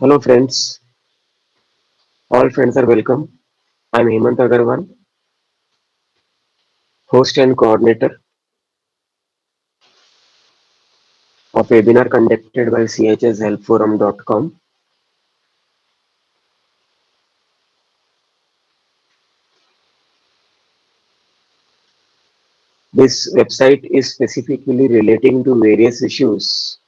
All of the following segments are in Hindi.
Hello friends, all friends are welcome. I'm Hemant Agarwal, host and coordinator of webinar conducted by chshelpforum.com. This website is specifically relating to various issues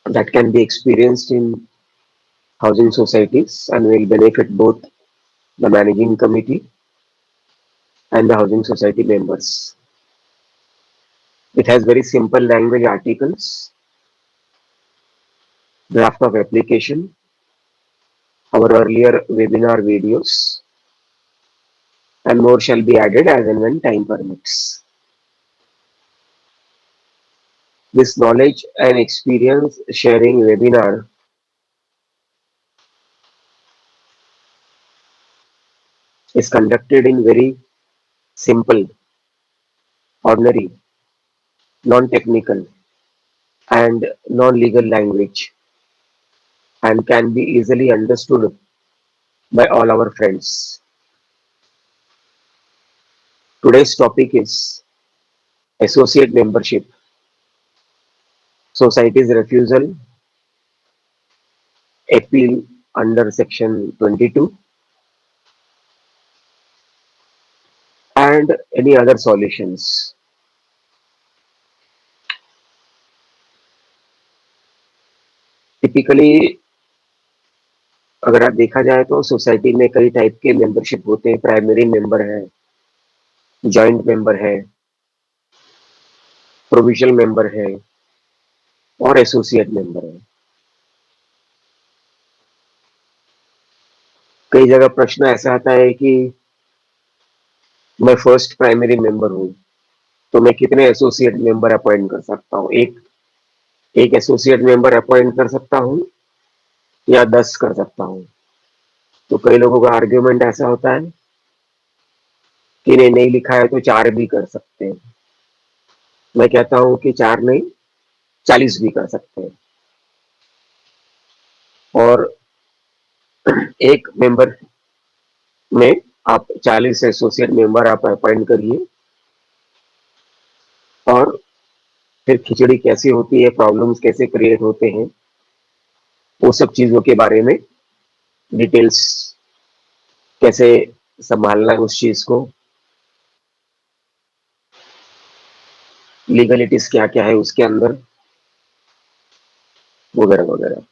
that can be experienced in housing societies and will benefit both the managing committee and the housing society members. It has very simple language articles, draft of application, our earlier webinar videos, and more shall be added as and when time permits. This knowledge and experience sharing webinar is conducted in very simple, ordinary, non-technical and non-legal language and can be easily understood by all our friends. Today's topic is associate membership, society's refusal, appeal under section 22 and any other solutions. Typically अगर आप देखा जाए तो सोसाइटी में कई टाइप के मेंबरशिप होते हैं। प्राइमरी मेंबर है, जॉइंट मेंबर है, प्रोविजनल मेंबर है और एसोसिएट मेंबर है। कई जगह प्रश्न ऐसा आता है कि मैं फर्स्ट प्राइमरी मेंबर हूँ, तो मैं कितने एसोसिएट मेंबर अपॉइंट कर सकता हूँ? एक एक एसोसिएट मेंबर अपॉइंट कर सकता हूँ या 10 कर सकता हूँ? तो कई लोगों का आर्ग्यूमेंट ऐसा होता है कि नहीं लिखा है तो 4 भी कर सकते हैं। मैं कहता हूँ कि 4 नहीं, 40 भी कर सकते हैं। और एक मेंबर में आप 40 एसोसिएट मेंबर आप अपॉइंट करिए और फिर खिचड़ी कैसी होती है, प्रॉब्लम्स कैसे क्रिएट होते हैं, वो सब चीजों के बारे में डिटेल्स कैसे संभालना है उस चीज को, लीगलिटीज क्या क्या है उसके अंदर, वगैरह वगैरह।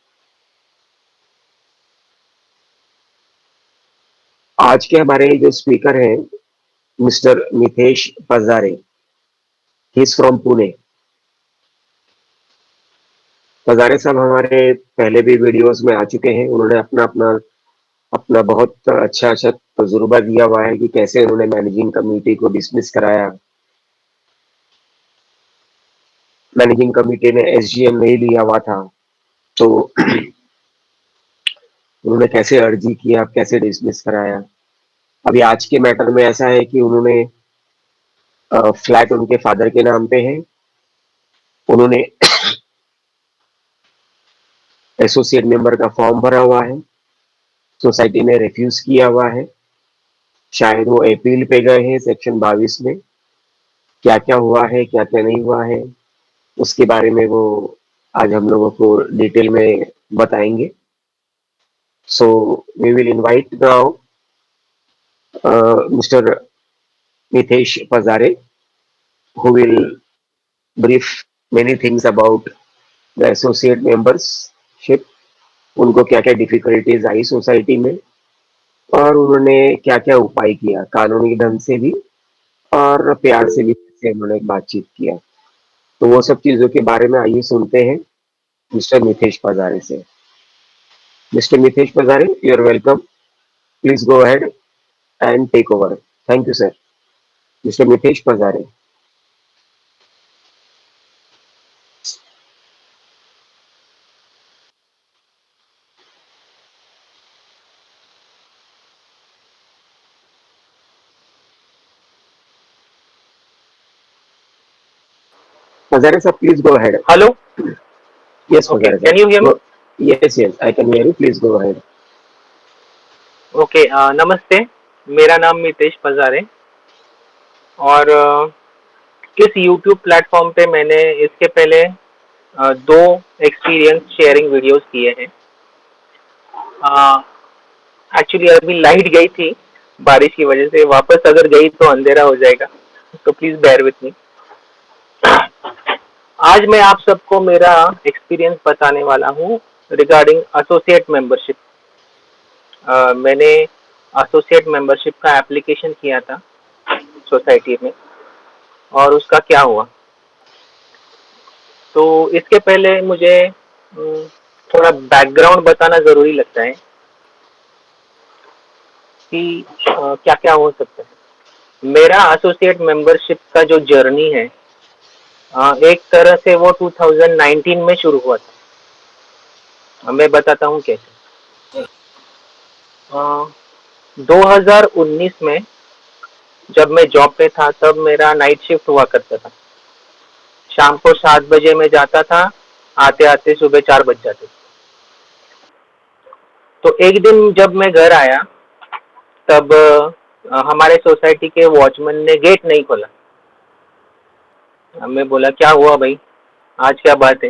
आज के हमारे जो स्पीकर हैं Mr Mithesh Pajare, he is from Pune. Pajare साहब हमारे पहले भी वीडियोस में आ चुके हैं। उन्होंने अपना अपना अपना बहुत अच्छा अच्छा तजुर्बा दिया हुआ है कि कैसे उन्होंने मैनेजिंग कमेटी को डिसमिस कराया, मैनेजिंग कमेटी ने एसजीएम नहीं लिया हुआ था तो उन्होंने कैसे अर्जी किया, कैसे डिसमिस कराया। अभी आज के मैटर में ऐसा है कि उन्होंने फ्लैट उनके फादर के नाम पे है, उन्होंने एसोसिएट मेंबर का फॉर्म भरा हुआ है, सोसाइटी ने रिफ्यूज किया हुआ है, शायद वो अपील पे गए हैं सेक्शन 22 में। क्या क्या हुआ है, क्या क्या नहीं हुआ है, उसके बारे में वो आज हम लोगों को डिटेल में बताएंगे। So we will invite now Mr Mithesh Pajare who will brief many things about the associate membership, उनको क्या क्या डिफिकल्टीज आई सोसाइटी में और उन्होंने क्या क्या उपाय किया, कानूनी ढंग से भी और प्यार से भी कैसे उन्होंने बातचीत किया। तो वो सब चीजों के बारे में आइए सुनते हैं मिस्टर मिथेश पजारे से। Mr Mithesh Pajare, you are welcome, please go ahead and take over. Thank you sir. Mr Mithesh Pajare. Pajare sir, please go ahead. Hello. Yes, Okay, Fazare sir. can you hear me? Yes, yes, I can hear you. Please go ahead. Okay, नमस्ते। मेरा नाम मितेश पजारे और इस यूट्यूब प्लेटफॉर्म पे मैंने इसके पहले दो एक्सपीरियंस शेयरिंग वीडियोस किए हैं। एक्चुअली अभी लाइट गई थी बारिश की वजह से, वापस अगर गई तो अंधेरा हो जाएगा, तो प्लीज बेयर विथ मी। आज मैं आप सबको मेरा एक्सपीरियंस बताने वाला हूँ रिगार्डिंग एसोसिएट मेंबरशिप। मैंने एसोसिएट मेंबरशिप का एप्लीकेशन किया था सोसाइटी में, और उसका क्या हुआ। तो इसके पहले मुझे थोड़ा बैकग्राउंड बताना ज़रूरी लगता है कि क्या क्या हो सकता है। मेरा एसोसिएट मेंबरशिप का जो जर्नी है, एक तरह से वो 2019 में शुरू हुआ था। मैं बताता हूँ कैसे। 2019 में जब मैं जॉब पे था, तब मेरा नाइट शिफ्ट हुआ करता था। शाम को 7 बजे मैं जाता था, आते आते सुबह 4 बज जाते। तो एक दिन जब मैं घर आया, तब हमारे सोसाइटी के वॉचमैन ने गेट नहीं खोला। मैं बोला क्या हुआ भाई, आज क्या बात है।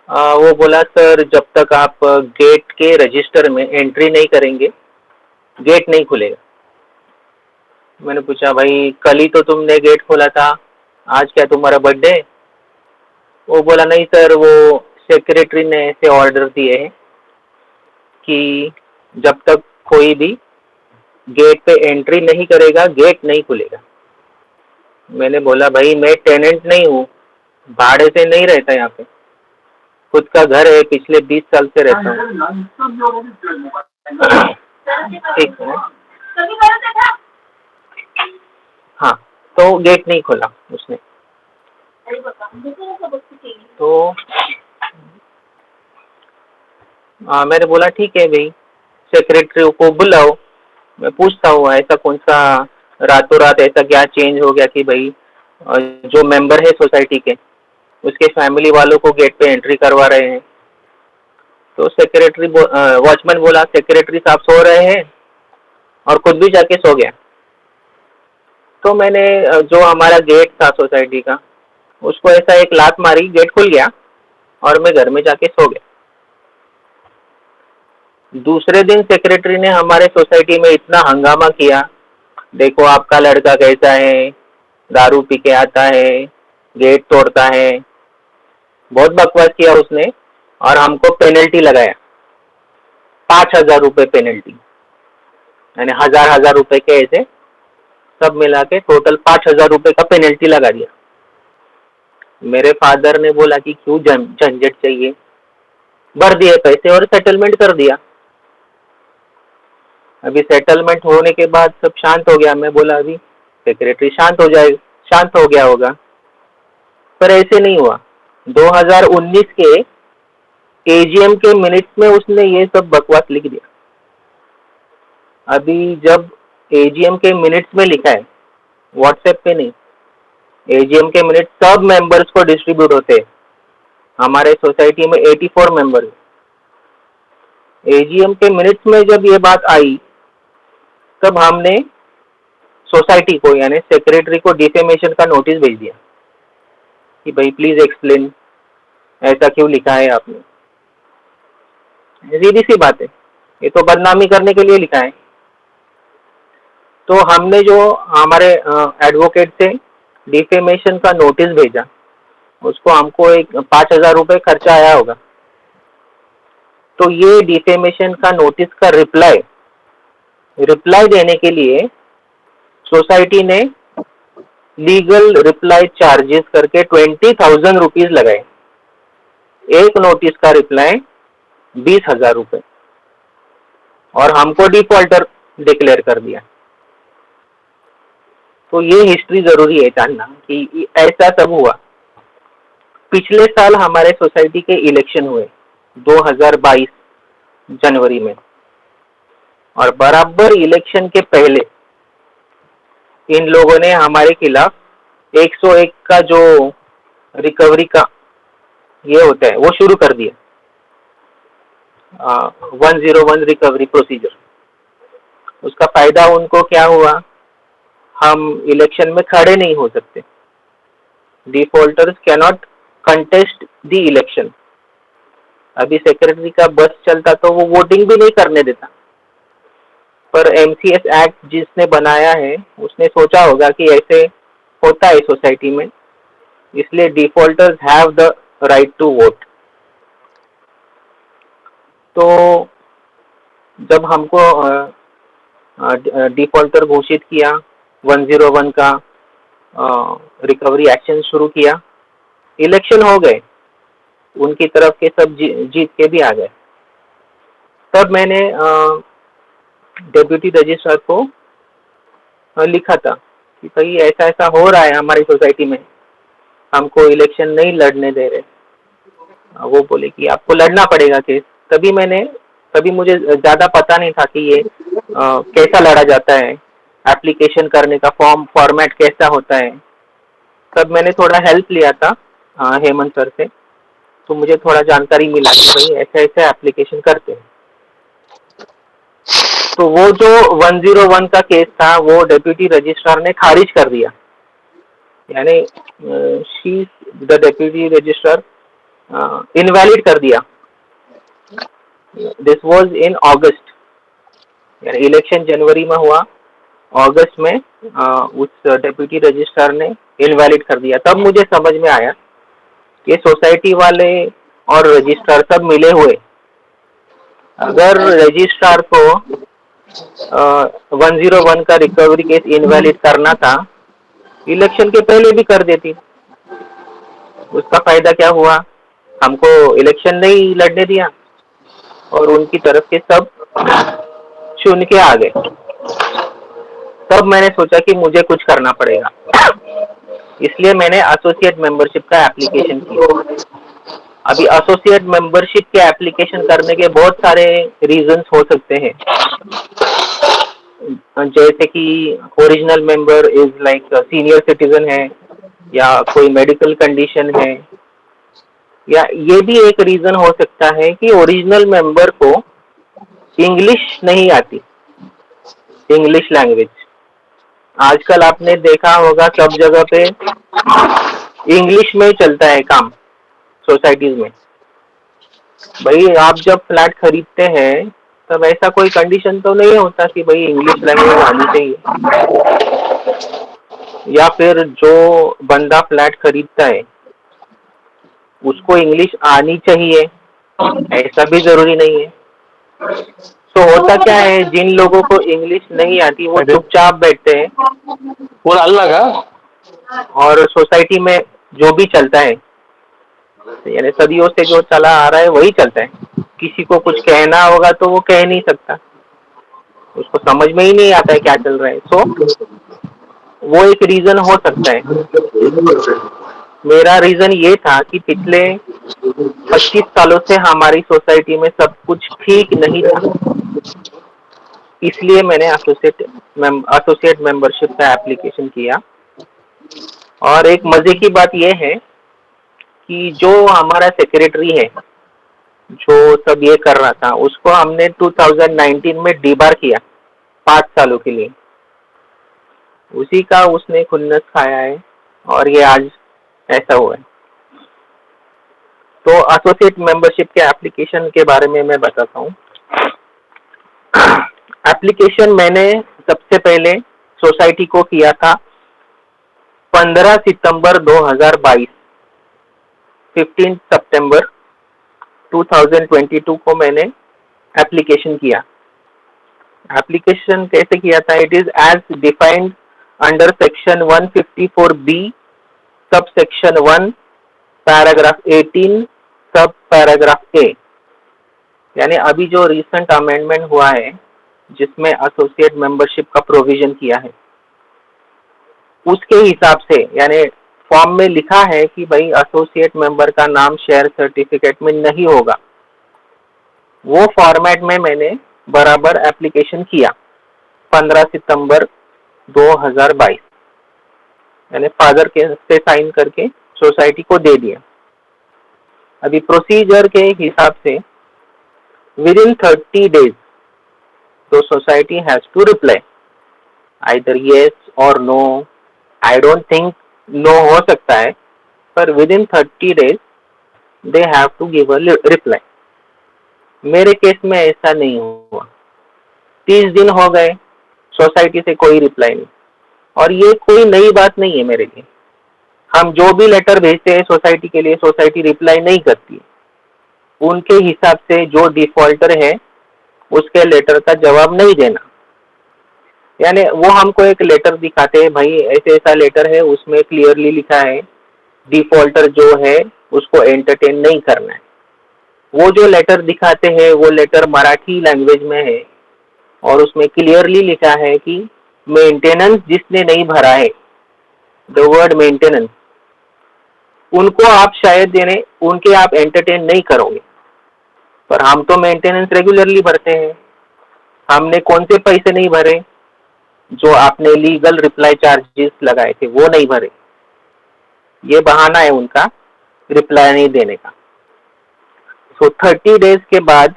वो बोला सर, जब तक आप गेट के रजिस्टर में एंट्री नहीं करेंगे, गेट नहीं खुलेगा। मैंने पूछा भाई, कल ही तो तुमने गेट खोला था, आज क्या तुम्हारा बर्थडे है? वो बोला नहीं सर, वो सेक्रेटरी ने ऐसे ऑर्डर दिए हैं कि जब तक कोई भी गेट पे एंट्री नहीं करेगा, गेट नहीं खुलेगा। मैंने बोला भाई, मैं टेनेंट नहीं हूँ, भाड़े से नहीं रहता यहाँ पे, खुद का घर है, पिछले 20 साल से रहता हूँ। ठीक है। हाँ, तो गेट नहीं खोला उसने। तो मैंने बोला ठीक है भाई, सेक्रेटरी को बुलाओ, मैं पूछता हूँ ऐसा कौन सा रातों रात ऐसा क्या चेंज हो गया कि भाई जो मेंबर है सोसाइटी के, उसके फैमिली वालों को गेट पे एंट्री करवा रहे हैं। तो सेक्रेटरी वॉचमैन बोला सेक्रेटरी साहब सो रहे हैं, और खुद भी जाके सो गया। तो मैंने जो हमारा गेट था सोसाइटी का, उसको ऐसा एक लात मारी, गेट खुल गया और मैं घर में जाके सो गया। दूसरे दिन सेक्रेटरी ने हमारे सोसाइटी में इतना हंगामा किया, देखो आपका लड़का कैसा है, दारू पी के आता है, गेट तोड़ता है, बहुत बकवास किया उसने। और हमको पेनल्टी लगाया, 5,000 रुपये पेनल्टी, यानी 1,000 के ऐसे सब मिला के टोटल 5,000 रुपये का पेनल्टी लगा दिया। मेरे फादर ने बोला कि क्यों झंझट चाहिए, भर दिए पैसे और सेटलमेंट कर दिया। अभी सेटलमेंट होने के बाद सब शांत हो गया। मैं बोला अभी सेक्रेटरी शांत हो जाए, शांत हो गया होगा, पर ऐसे नहीं हुआ। 2019 के एजीएम के मिनट्स में उसने ये सब बकवास लिख दिया। अभी जब एजीएम के मिनट्स में लिखा है, व्हाट्सएप पे नहीं, एजीएम के मिनट्स सब मेंबर्स को डिस्ट्रीब्यूट होते हैं। हमारे सोसाइटी में 84 मेंबर है। एजीएम के मिनट्स में जब ये बात आई, तब हमने सोसाइटी को यानी सेक्रेटरी को डिफेमेशन का नोटिस भेज दिया कि भाई प्लीज एक्सप्लेन, ऐसा क्यों लिखा है आपने। सीधी सी बात है, ये तो बदनामी करने के लिए लिखा है। तो हमने जो हमारे एडवोकेट से डिफेमेशन का नोटिस भेजा, उसको हमको एक 5,000 रुपये खर्चा आया होगा। तो ये डिफेमेशन का नोटिस का रिप्लाई देने के लिए सोसाइटी ने लीगल रिप्लाई चार्जेस करके 20,000 रुपीज लगाए। एक नोटिस का रिप्लाई 20,000 रुपये, और हमको डिफॉल्टर डिक्लेयर कर दिया। तो ये हिस्ट्री जरूरी है जानना कि ऐसा सब हुआ। पिछले साल हमारे सोसाइटी के इलेक्शन हुए 2022 जनवरी में, और बराबर इलेक्शन के पहले इन लोगों ने हमारे खिलाफ 101 का जो रिकवरी का ये होता है, वो शुरू कर दिया 101 रिकवरी प्रोसीजर। उसका फायदा उनको क्या हुआ, हम इलेक्शन में खड़े नहीं हो सकते, defaulters cannot contest the election. अभी सेक्रेटरी का बस चलता तो वो वोटिंग भी नहीं करने देता, पर एमसीएस एक्ट जिसने बनाया है उसने सोचा होगा कि ऐसे होता है सोसाइटी में, इसलिए defaulters have the right to vote. तो जब हमको डिफॉल्टर घोषित किया, 101 का रिकवरी एक्शन शुरू किया, इलेक्शन हो गए, उनकी तरफ के सब जीत के भी आ गए। तब मैंने डेप्यूटी रजिस्ट्रार को लिखा था कि भाई ऐसा ऐसा हो रहा है हमारी सोसाइटी में, हमको इलेक्शन नहीं लड़ने दे रहे। वो बोले कि आपको लड़ना पड़ेगा केस। तभी मुझे ज्यादा पता नहीं था कि ये कैसा लड़ा जाता है, एप्लीकेशन करने का फॉर्मेट कैसा होता है। तब मैंने थोड़ा हेल्प लिया था हेमंत सर से, तो मुझे थोड़ा जानकारी मिला कि भाई ऐसे ऐसे एप्लीकेशन करते हैं। तो वो जो 101 का केस था वो डेप्यूटी रजिस्ट्रार ने खारिज कर दिया, यानी द डेप्यूटी रजिस्ट्रार इनवैलिड कर दिया। दिस वाज इन अगस्त, यानी इलेक्शन जनवरी में हुआ, अगस्त में उस डेप्यूटी रजिस्ट्रार ने इनवैलिड कर दिया। तब मुझे समझ में आया कि सोसाइटी वाले और रजिस्ट्रार सब मिले हुए, अगर रजिस्ट्रार को 101 का रिकवरी केस इनवैलिड करना था, इलेक्शन के पहले भी कर देती। उसका फायदा क्या हुआ, हमको इलेक्शन नहीं लड़ने दिया और उनकी तरफ के सब चुन के आ गए। तब मैंने सोचा कि मुझे कुछ करना पड़ेगा, इसलिए मैंने एसोसिएट मेंबरशिप का एप्लीकेशन किया। अभी एसोसिएट मेंबरशिप के एप्लीकेशन करने के बहुत सारे रीजंस हो सकते हैं, जैसे कि original member is like senior citizen है, या कोई मेडिकल कंडीशन है, या ये भी एक रीजन हो सकता है कि ओरिजिनल मेंबर को इंग्लिश नहीं आती, इंग्लिश लैंग्वेज। आजकल आपने देखा होगा सब जगह पे इंग्लिश में चलता है काम सोसाइटीज में। भाई आप जब फ्लैट खरीदते हैं तब ऐसा कोई कंडीशन तो नहीं होता कि भाई इंग्लिश लैंग्वेज आनी चाहिए, या फिर जो बंदा फ्लैट खरीदता है उसको इंग्लिश आनी चाहिए, ऐसा भी जरूरी नहीं है। तो होता क्या है, जिन लोगों को इंग्लिश नहीं आती वो चुपचाप बैठते हैं, वो अल्लाह का, और सोसाइटी में जो भी चलता है, यानी सदियों से जो चला आ रहा है वही चलता है। किसी को कुछ कहना होगा तो वो कह नहीं सकता, उसको समझ में ही नहीं आता है क्या चल रहा है। सो वो एक रीजन हो सकता है। मेरा रीजन ये था कि पिछले 25 सालों से हमारी सोसाइटी में सब कुछ ठीक नहीं था, इसलिए मैंने एसोसिएट मेंबरशिप का एप्लीकेशन किया। और एक मजे की बात यह है कि जो हमारा सेक्रेटरी है जो सब ये कर रहा था, उसको हमने 2019 में डीबार किया 5 सालों के लिए। उसी का उसने खुन्नस खाया है और ये आज ऐसा हुआ है। तो एसोसिएट मेंबरशिप के एप्लीकेशन के बारे में मैं बताता हूँ। एप्लीकेशन मैंने सबसे पहले सोसाइटी को किया था 15 सितंबर 2022। 15 सितंबर 2022 को मैंने एप्लीकेशन किया। एप्लीकेशन कैसे किया था, it is as defined under section 154B sub section 1 paragraph 18 सब पैराग्राफ ए, यानी अभी जो रिसेंट अमेंडमेंट हुआ है जिसमें एसोसिएट मेंबरशिप का प्रोविजन किया है, उसके हिसाब से, यानी फॉर्म में लिखा है कि भाई एसोसिएट मेंबर का नाम शेयर सर्टिफिकेट में नहीं होगा, वो फॉर्मेट में मैंने बराबर एप्लीकेशन किया 15 सितंबर 2022, यानी फादर के से साइन करके सोसाइटी को दे दिया। अभी प्रोसीजर के हिसाब से विदिन 30 days तो society has to reply either yes or no. I don't think no हो सकता है, पर within 30 days they have to give a reply. मेरे केस में ऐसा नहीं हुआ. 30 दिन हो गए, सोसाइटी से कोई रिप्लाई नहीं. और ये कोई नई बात नहीं है मेरे लिए. हम जो भी लेटर भेजते हैं सोसाइटी के लिए, सोसाइटी रिप्लाई नहीं करती है. उनके हिसाब से जो डिफॉल्टर है उसके लेटर का जवाब नहीं देना. यानी वो हमको एक लेटर दिखाते हैं, भाई ऐसे ऐसा लेटर है, उसमें क्लियरली लिखा है डिफॉल्टर जो है उसको एंटरटेन नहीं करना है. वो जो लेटर दिखाते हैं वो लेटर मराठी लैंग्वेज में है और उसमें क्लियरली लिखा है कि मेंटेनेंस जिसने नहीं भरा है, द वर्ड मेंटेनेंस, उनको आप शायद देने उनके आप एंटरटेन नहीं करोगे. पर हम तो मेंटेनेंस रेगुलरली भरते हैं. हमने कौन से पैसे नहीं भरे? जो आपने लीगल रिप्लाई चार्जेस लगाए थे वो नहीं भरे. ये बहाना है उनका रिप्लाई नहीं देने का. तो 30 days के बाद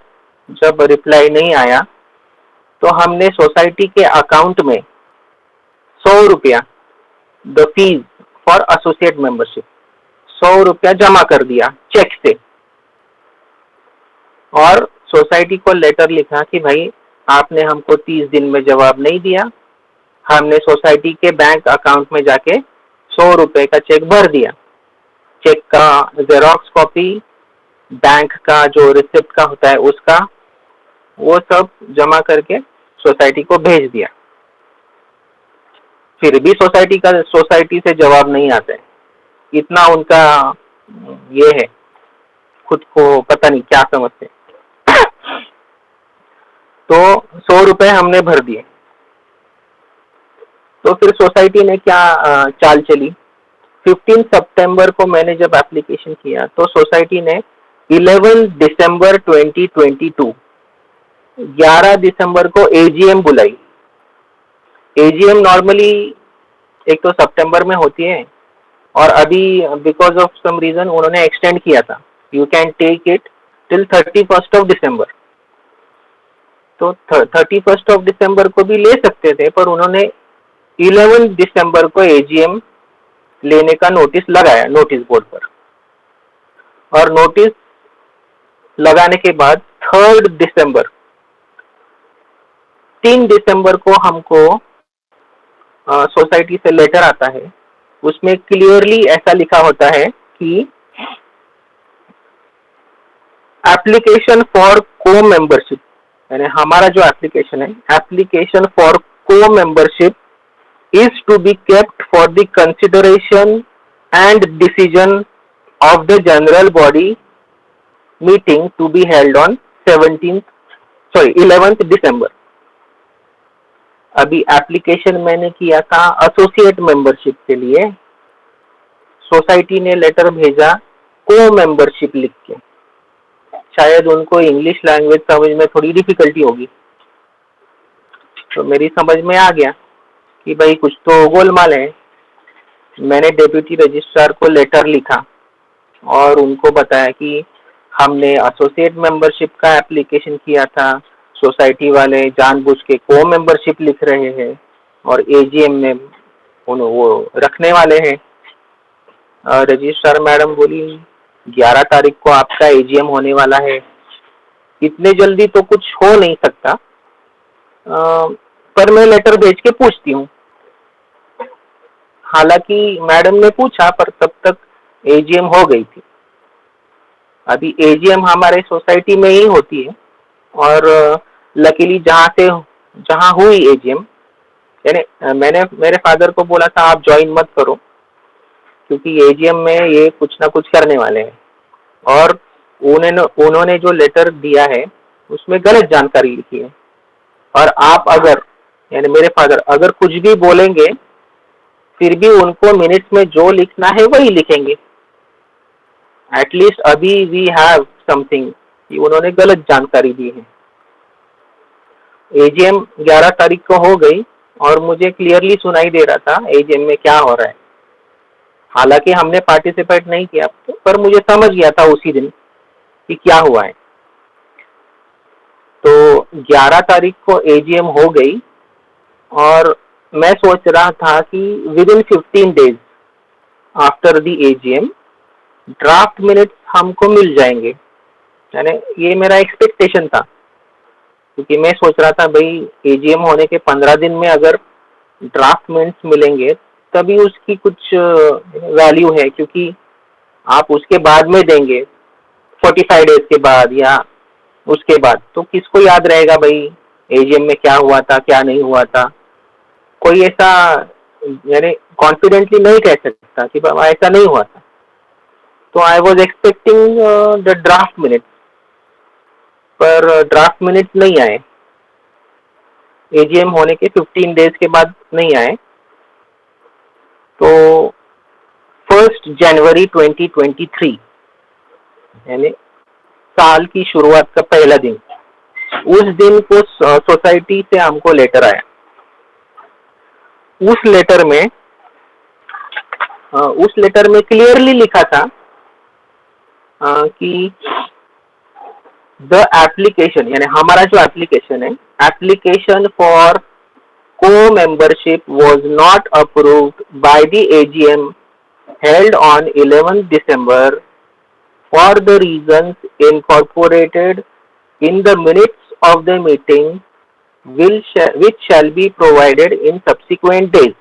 जब रिप्लाई नहीं आया तो हमने सोसाइटी के अकाउंट में 100 रुपया the fees for associate membership 100 रुपया जमा कर दिया चेक से. और सोसाइटी को लेटर लिखा कि भाई आपने हमको 30 दिन में जवाब नहीं दिया. हमने सोसाइटी के बैंक अकाउंट में जाके 100 रुपए का चेक भर दिया. चेक का जेरोक्स कॉपी, बैंक का जो रिसिप्ट का होता है उसका, वो सब जमा करके सोसाइटी को भेज दिया. फिर भी सोसाइटी से जवाब नहीं आता है. इतना उनका ये है, खुद को पता नहीं क्या समझते. तो 100 रुपए हमने भर दिए. तो फिर सोसाइटी ने क्या चाल चली. 15 सितंबर को मैंने जब एप्लीकेशन किया तो सोसाइटी ने 11 दिसंबर 2022 11 दिसंबर को एजीएम बुलाई. एजीएम नॉर्मली एक तो सितंबर में होती है और अभी बिकॉज ऑफ सम रीजन उन्होंने एक्सटेंड किया था. You can take it till 31st of December. तो 31st of December को भी ले सकते थे, पर उन्होंने 11 दिसंबर को एजीएम लेने का नोटिस लगाया नोटिस बोर्ड पर. और नोटिस लगाने के बाद 3 दिसंबर 3 दिसंबर को हमको सोसाइटी से लेटर आता है. उसमें क्लियरली ऐसा लिखा होता है कि एप्लीकेशन फॉर को मेंबरशिप, यानी हमारा जो एप्लीकेशन है, एप्लीकेशन फॉर को membership is to be kept for the consideration and decision of the general body meeting to be held on 11th December. अभी एप्लीकेशन मैंने किया था एसोसिएट मेंबरशिप के लिए. सोसाइटी ने लेटर भेजा को मेंबरशिप लिख के. शायद उनको इंग्लिश लैंग्वेज समझ में थोड़ी डिफिकल्टी होगी. तो मेरी समझ में आ गया कि भाई कुछ तो गोलमाल है. मैंने डेप्यूटी रजिस्ट्रार को लेटर लिखा और उनको बताया कि हमने एसोसिएट मेंबरशिप का एप्लीकेशन किया था, सोसाइटी वाले जानबूझ के को मेंबरशिप लिख रहे हैं और एजीएम में वो रखने वाले हैं. रजिस्ट्रार मैडम बोली 11 तारीख को आपका एजीएम होने वाला है, इतने जल्दी तो कुछ हो नहीं सकता, पर मैं लेटर भेज के पूछती हूँ. हालांकि मैडम ने पूछा पर तब तक एजीएम हो गई थी. अभी एजीएम हमारे सोसाइटी में ही होती है और लकीली जहाँ हुई एजीएम, यानी मैंने मेरे फादर को बोला था आप ज्वाइन मत करो क्योंकि एजीएम में ये कुछ ना कुछ करने वाले हैं. और उन्होंने जो लेटर दिया है उसमें गलत जानकारी लिखी है. और आप अगर, यानी मेरे फादर अगर कुछ भी बोलेंगे फिर भी उनको मिनट्स में जो लिखना है वही लिखेंगे. एटलीस्ट अभी वी हैव समथिंग कि उन्होंने गलत जानकारी दी है. एजीएम 11 तारीख को हो गई और मुझे क्लियरली सुनाई दे रहा था एजीएम में क्या हो रहा है. हालांकि हमने पार्टिसिपेट नहीं किया, पर मुझे समझ गया था उसी दिन कि क्या हुआ है। तो 11 तारीख को एजीएम हो गई और मैं सोच रहा था कि with in 15 days after the AGM draft minutes हमको मिल जाएंगे, यानी ये मेरा एक्सपेक्टेशन था। क्योंकि मैं सोच रहा था भाई एजीएम होने के 15 दिन में अगर ड्राफ्ट मिनट्स मिलेंगे तभी उसकी कुछ वैल्यू है, क्योंकि आप उसके बाद में देंगे 45 डेज के बाद या उसके बाद, तो किसको याद रहेगा भाई एजीएम में क्या हुआ था क्या नहीं हुआ था। कोई ऐसा यानी कॉन्फिडेंटली नहीं कह सकता कि ऐसा नहीं हुआ था। तो I was expecting the draft minute, पर ड्राफ्ट मिनट नहीं आए, एजीएम होने के 15 डेज के बाद नहीं आए। तो 1 जनवरी 2023 यानी साल की शुरुआत का पहला दिन, उस दिन को सोसाइटी से हमको लेटर आया। उस लेटर में क्लियरली लिखा था कि द एप्लीकेशन यानी हमारा जो एप्लीकेशन है, application for co-membership was not approved by the AGM held on 11 December for the reasons incorporated in the minutes of the meeting which shall be provided in subsequent days।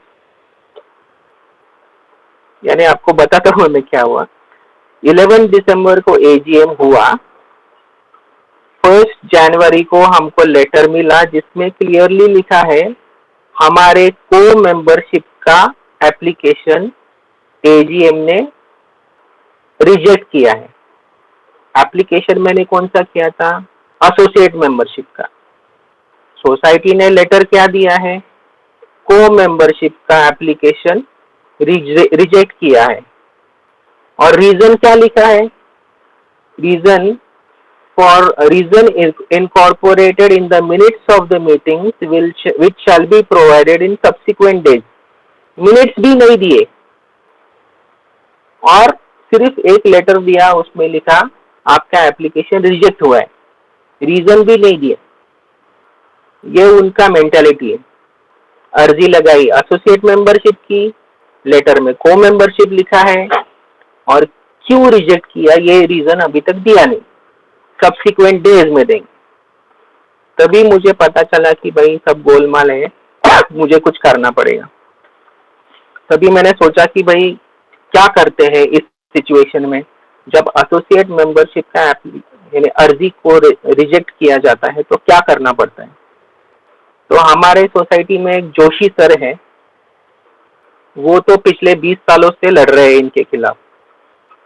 यानी आपको बताता हूँ मैं क्या हुआ। 11 दिसंबर को एजीएम हुआ, 1 जनवरी को हमको लेटर मिला जिसमें क्लियरली लिखा है हमारे को मेंबरशिप का एप्लीकेशन एजीएम ने रिजेक्ट किया है। एप्लीकेशन मैंने कौन सा किया था? एसोसिएट मेंबरशिप का। सोसाइटी ने लेटर क्या दिया है? को मेंबरशिप का एप्लीकेशन रिजेक्ट किया है। और रीजन क्या लिखा है? Reason incorporated in the minutes of the meetings which shall be provided in subsequent days। Minutes भी नहीं दिए और सिर्फ एक लेटर दिया, उसमें लिखा आपका एप्लीकेशन रिजेक्ट हुआ है, रीजन भी नहीं दिया। ये उनका मेंटालिटी है। अर्जी लगाई एसोसिएट मेंबरशिप की, लेटर में को मेंबरशिप लिखा है और क्यों रिजेक्ट किया ये रीजन अभी तक दिया नहीं, सब्सिक्वेंट डेज में देंगे। तभी मुझे पता चला कि भाई सब गोलमाल है, मुझे कुछ करना पड़ेगा। तभी मैंने सोचा कि भाई क्या करते हैं इस सिचुएशन में, जब एसोसिएट मेंबरशिप का यानी अर्जी को रिजेक्ट किया जाता है तो क्या करना पड़ता है। तो हमारे सोसाइटी में एक जोशी सर है, वो तो पिछले 20 सालों से लड़ रहे हैं इनके खिलाफ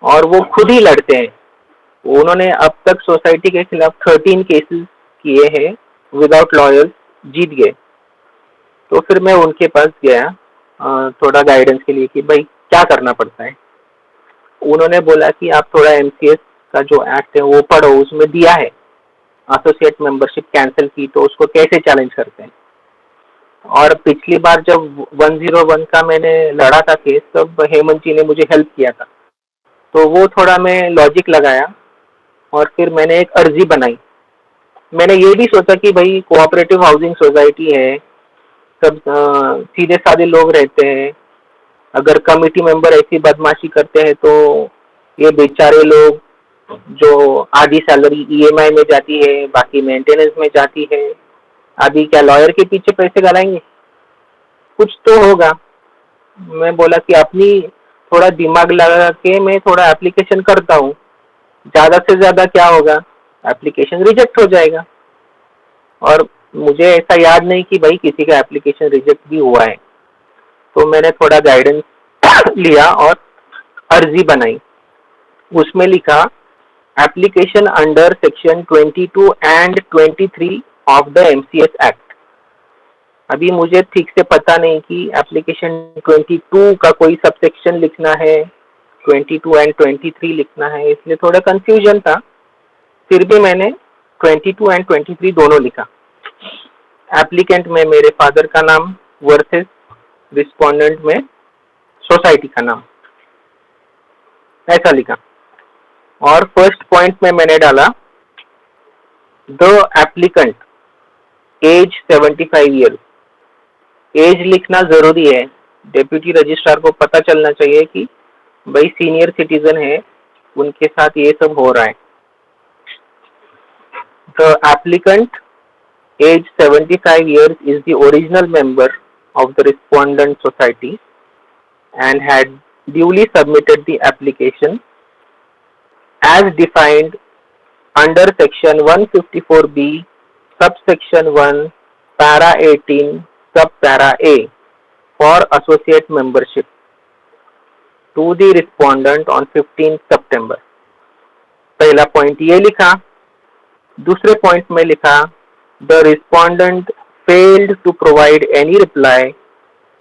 और वो खुद ही लड़ते हैं। उन्होंने अब तक सोसाइटी के खिलाफ 13 केसेस किए हैं विदाउट लॉयर्स, जीत गए। तो फिर मैं उनके पास गया थोड़ा गाइडेंस के लिए कि भाई क्या करना पड़ता है। उन्होंने बोला कि आप थोड़ा एमसीएस का जो एक्ट है वो पढ़ो, उसमें दिया है एसोसिएट मेंबरशिप कैंसिल की तो उसको कैसे चैलेंज करते हैं। और पिछली बार जब 101 का मैंने लड़ा था केस, तब हेमंत जी ने मुझे हेल्प किया था। तो वो थोड़ा मैं लॉजिक लगाया और फिर मैंने एक अर्जी बनाई। मैंने ये भी सोचा कि भाई कोऑपरेटिव हाउसिंग सोसाइटी है, सब सीधे साधे लोग रहते हैं, अगर कमिटी मेंबर ऐसी बदमाशी करते हैं तो ये बेचारे लोग जो आधी सैलरी ईएमआई में जाती है, बाकी मेंटेनेंस में जाती है, अभी क्या लॉयर के पीछे पैसे गलाएंगे? कुछ तो होगा। मैं बोला कि अपनी थोड़ा दिमाग लगा के मैं थोड़ा एप्लीकेशन करता हूँ, ज्यादा से ज्यादा क्या होगा, एप्लीकेशन रिजेक्ट हो जाएगा। और मुझे ऐसा याद नहीं कि भाई किसी का एप्लीकेशन रिजेक्ट भी हुआ है। तो मैंने थोड़ा गाइडेंस लिया और अर्जी बनाई। उसमें लिखा application under section 22 and 23 of the MCS act. अभी मुझे ठीक से पता नहीं कि एप्लीकेशन 22 का कोई सबसेक्शन लिखना है, 22 एंड 23 लिखना है, इसलिए थोड़ा कंफ्यूजन था। फिर भी मैंने 22 एंड 23 दोनों लिखा। एप्लीकेंट में मेरे फादर का नाम वर्सेस रिस्पोंडेंट में सोसाइटी का नाम। ऐसा लिखा। और फर्स्ट पॉइंट में मैंने डाला the applicant age 75 year. Age लिखना जरूरी है, डेप्यूटी रजिस्ट्रार को पता चलना चाहिए कि भाई सीनियर सिटीजन है, उनके साथ ये सब हो रहा है। The applicant age 75 years is the original member of the respondent society and had duly submitted the application as defined under section 154B subsection 1 para 18 subpara A for associate membership to the respondent on 15 September। पहला पॉइंट ये लिखा। दूसरे पॉइंट में लिखा the respondent failed to provide any reply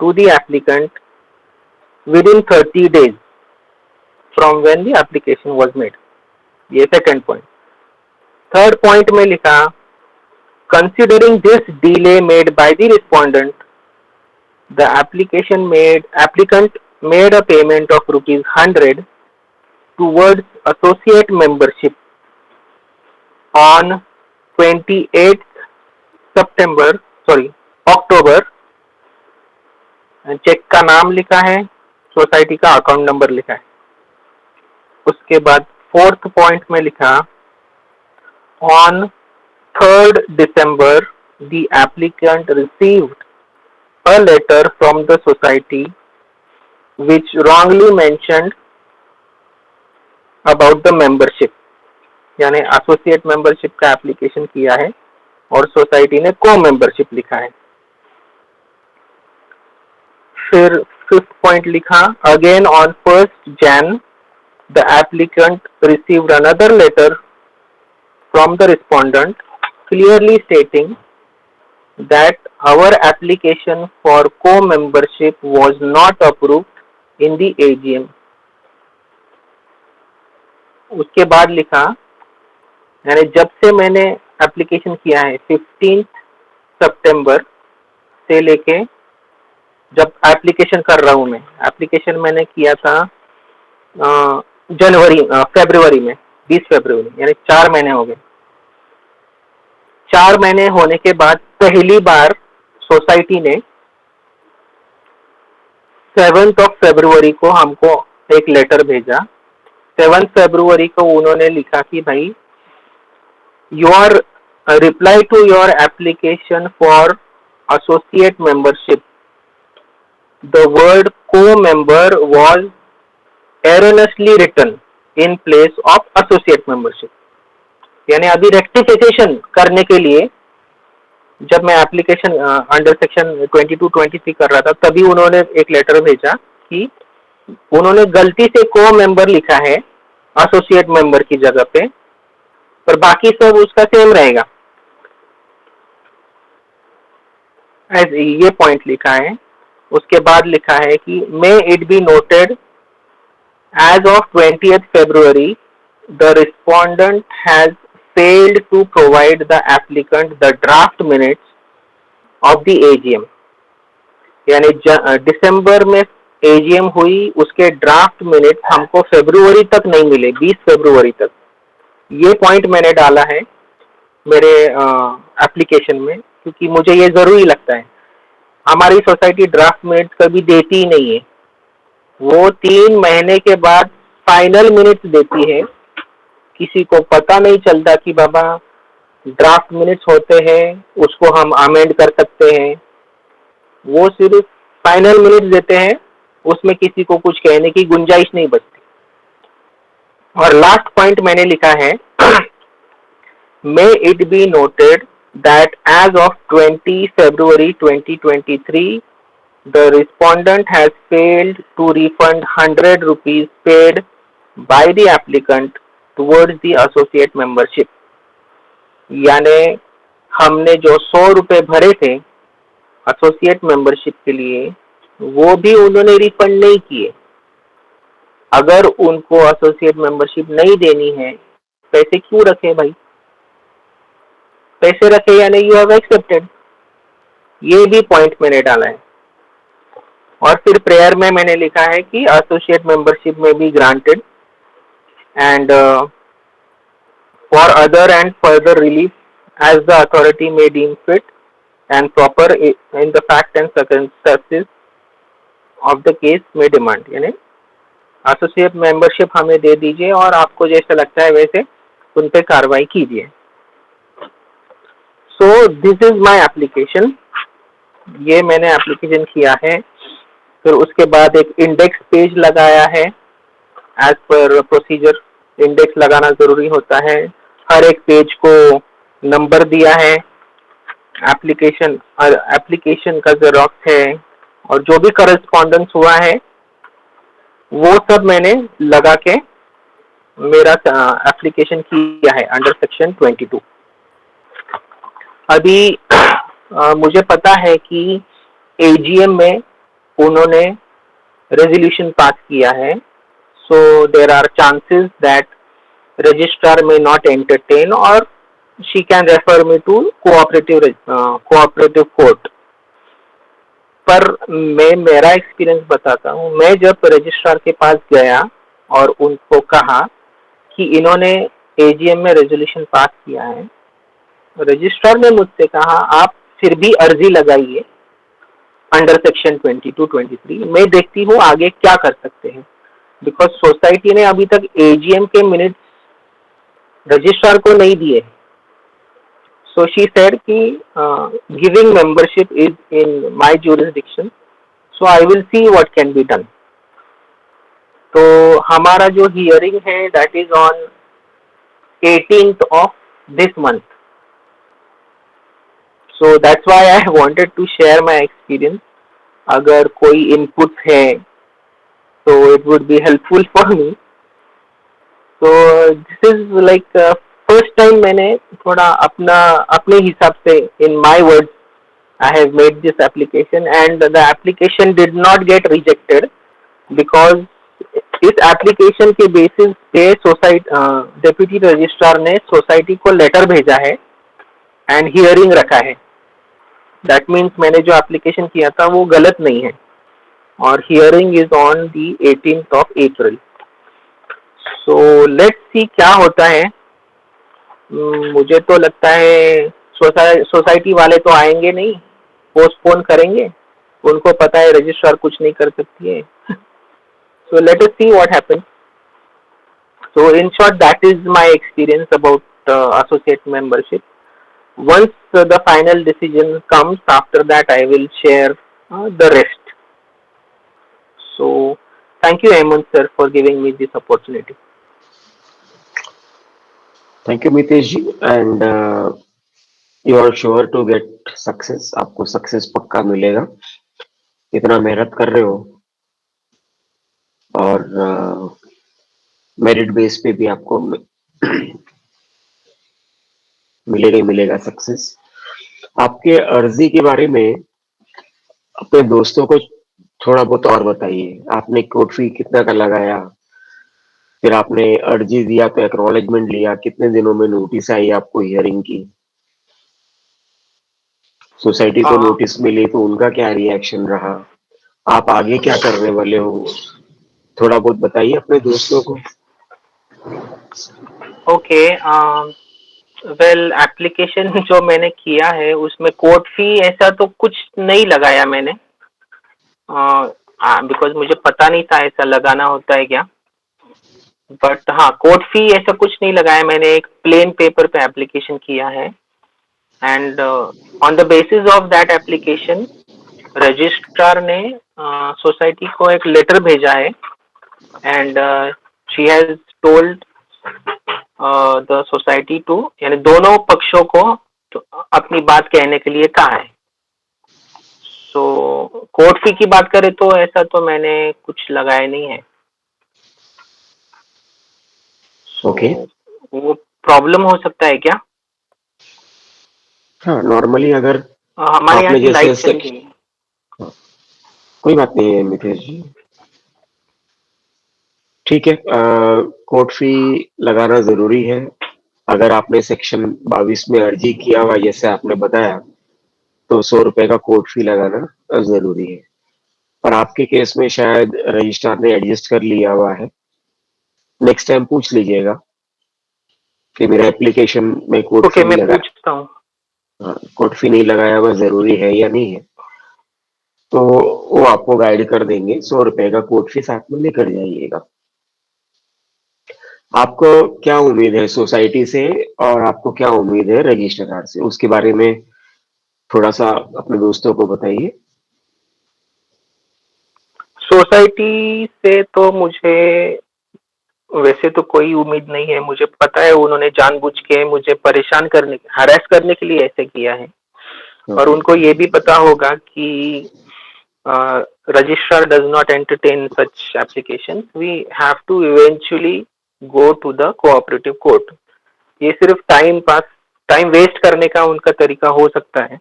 to the applicant within 30 days from when the application was made। ये सेकंड पॉइंट। थर्ड पॉइंट में लिखा considering this delay made by the respondent, the applicant made a payment of ₹100 towards associate membership on 28th October. Check का नाम लिखा है, सोसाइटी का अकाउंट नंबर लिखा है। उसके बाद फोर्थ पॉइंट में लिखा on 3rd December the applicant received a letter from the society which wrongly mentioned about the membership, यानी एसोसिएट मेंबरशिप का एप्लीकेशन किया है और सोसाइटी ने को मेंबरशिप लिखा है। फिर फिफ्थ पॉइंट लिखा again on 1st Jan the applicant received another letter from the respondent clearly stating that our application for co-membership was not approved in the AGM। उसके बाद लिखा यानी जब से मैंने एप्लीकेशन किया है 15 सितंबर से लेके, जब एप्लीकेशन कर रहा हूं मैं, एप्लीकेशन मैंने किया था फरवरी में 20 फरवरी, यानी 4 महीने हो गए। 4 महीने होने के बाद पहली बार सोसाइटी ने 7 फरवरी को हमको एक लेटर भेजा। 7 फरवरी को उन्होंने लिखा कि भाई your reply to your application for associate membership the word co member was erroneously written in place of associate membership. यानी अभी रेक्टिफिकेशन करने के लिए जब मैं एप्लीकेशन अंडर सेक्शन 22-23 कर रहा था, तभी उन्होंने एक लेटर भेजा कि उन्होंने गलती से को मेंबर लिखा है एसोसिएट मेंबर की जगह पे, पर बाकी सब उसका सेम रहेगा। ये पॉइंट लिखा है। उसके बाद लिखा है कि may it be noted as of 20th February the respondent has failed to provide the applicant the draft minutes of the AGM। यानी दिसंबर में AGM हुई, उसके ड्राफ्ट मिनट्स हमको फरवरी तक नहीं मिले, 20 फरवरी तक। ये पॉइंट मैंने डाला है मेरे एप्लीकेशन में, क्योंकि मुझे ये जरूरी लगता है। हमारी सोसाइटी ड्राफ्ट मिनट्स कभी देती ही नहीं है, वो 3 महीने के बाद फाइनल मिनट्स देती है। किसी को पता नहीं चलता कि बाबा ड्राफ्ट मिनट्स होते हैं, उसको हम अमेंड कर सकते हैं। वो सिर्फ फाइनल मिनट्स देते हैं, उसमें किसी को कुछ कहने की गुंजाइश नहीं बचती। और लास्ट पॉइंट मैंने लिखा है may it be noted that as of 20 February 2023 the respondent has failed to refund ₹100 paid by the applicant towards the associate membership। यानी हमने जो 100 रुपए भरे थे एसोसिएट मेंबरशिप के लिए, वो भी उन्होंने रिफंड नहीं किए। अगर उनको एसोसिएट मेंबरशिप नहीं देनी है, पैसे क्यों रखे भाई? पैसे रखे यानी यू हैव एक्सेप्टेड। ये भी पॉइंट मैंने डाला है। और फिर प्रेयर में मैंने लिखा है कि एसोसिएट मेंबरशिप में भी granted and for other and further relief as the authority may deem fit and proper in the fact and circumstances of the case may demand. यानी एसोसिएट मेंबरशिप हमें दे दीजिए और आपको जैसा लगता है वैसे उन पे कार्रवाई कीजिए. So this is my application. ये मैंने एप्लीकेशन किया है. फिर उसके बाद एक इंडेक्स पेज लगाया है. एज पर प्रोसीजर इंडेक्स लगाना जरूरी होता है. हर एक पेज को नंबर दिया है. एप्लीकेशन का जेरॉक्स है और जो भी करस्पॉन्डेंस हुआ है वो सब मैंने लगा के मेरा एप्लीकेशन किया है अंडर सेक्शन 22. अभी मुझे पता है कि एजीएम में उन्होंने रेजोल्यूशन पास किया है. So there are chances that registrar may not entertain or she can refer me to cooperative court. पर मैं मेरा एक्सपीरियंस बताता हूँ. मैं जब रजिस्ट्रार के पास गया और उनको कहा कि इन्होंने एजीएम में रेजोल्यूशन पास किया है, रजिस्ट्रार ने मुझसे कहा आप फिर भी अर्जी लगाइए अंडर सेक्शन 22-23. मैं देखती हूँ आगे क्या कर सकते हैं. बिकॉज सोसाइटी ने अभी तक एजीएम के मिनट्स रजिस्ट्रार को नहीं दिए. So she said कि giving membership is in my jurisdiction, so I will see what can be done. तो हमारा जो हियरिंग है that is on 18th of this month. So that's why I wanted to share my experience. अगर कोई input है तो it would be helpful for me. So this is like first time मैंने थोड़ा अपने हिसाब से in my words I have made this application and the application did not get rejected because इस एप्लीकेशन के बेसिस पे सोसाइटी डेप्यूटी रजिस्ट्रार ने सोसाइटी को लेटर भेजा है एंड हियरिंग रखा है. दैट मीन्स मैंने जो एप्लीकेशन किया था वो गलत नहीं है और hearing is on the 18th of April. So let's सी क्या होता है. मुझे तो लगता है सोसाइटी वाले तो आएंगे नहीं, पोस्टपोन करेंगे. उनको पता है रजिस्ट्रार कुछ नहीं कर सकती है. So let us see what happens. So in short that is my experience about associate membership. once the final decision comes, after that I will share the rest. So thank you Hemant sir for giving me this opportunity. Thank you Mitesh ji. And you are sure to get success. आपको सक्सेस पक्का मिलेगा. इतना मेहनत कर रहे हो और मेरिट बेस पे भी आपको मिलेगा ही मिलेगा सक्सेस. आपके अर्जी के बारे में अपने दोस्तों को थोड़ा बहुत और बताइए. आपने कोर्ट फी कितना का लगाया, फिर आपने अर्जी दिया तो एक्नॉलेजमेंट लिया, कितने दिनों में नोटिस आई आपको हियरिंग की, सोसाइटी को नोटिस मिली तो उनका क्या रिएक्शन रहा, आप आगे क्या करने वाले हो, थोड़ा बहुत बताइए अपने दोस्तों को. ओके. वेल एप्लीकेशन जो मैंने किया है उसमें कोर्ट फी ऐसा तो कुछ नहीं लगाया मैंने बिकॉज मुझे पता नहीं था ऐसा लगाना होता है क्या. बट हाँ कोर्ट फी ऐसा कुछ नहीं लगाया. मैंने एक प्लेन पेपर पे एप्लीकेशन किया है and on the basis of that application registrar ने सोसाइटी को एक लेटर भेजा है and she has told the society to, यानी दोनों पक्षों को तो अपनी बात कहने के लिए कहा है. सो कोर्ट फी की बात करें तो ऐसा तो मैंने कुछ लगाया नहीं है. ओके. वो प्रॉब्लम हो सकता है क्या? हाँ नॉर्मली अगर हमारे यहाँ आपने की लाइट जैसे चल गई. कोई बात नहीं है मितेश जी, ठीक है. कोर्ट फी लगाना जरूरी है. अगर आपने सेक्शन 22 में अर्जी किया हुआ जैसे आपने बताया तो 100 रुपए का कोर्ट फी लगाना जरूरी है. पर आपके केस में शायद रजिस्ट्रार ने एडजस्ट कर लिया हुआ है नेक्स्ट टाइम पूछ लीजिएगा कि मेरा एप्लीकेशन में कोर्ट ओके, फी नहीं मैं लगा, पूछता हूँ। हाँ, कोर्ट फी नहीं लगाया हुआ जरूरी है या नहीं है। तो वो आपको गाइड कर देंगे, 100 रुपए का कोर्ट फी साथ में लेकर जाइएगा। आपको क्या उम्मीद है सोसाइटी से, और आपको क्या उम्मीद है रजिस्ट्रार से, उसके बारे में थोड़ा सा अपने दोस्तों को बताइए। सोसाइटी से तो मुझे वैसे तो कोई उम्मीद नहीं है। मुझे पता है उन्होंने जानबूझ के मुझे परेशान करने, हरास करने के लिए ऐसे किया है। हाँ और हाँ। उनको ये भी पता होगा कि registrar does not entertain such applications. We have to eventually go to the cooperative court. ये सिर्फ टाइम वेस्ट करने का उनका तरीका हो सकता है।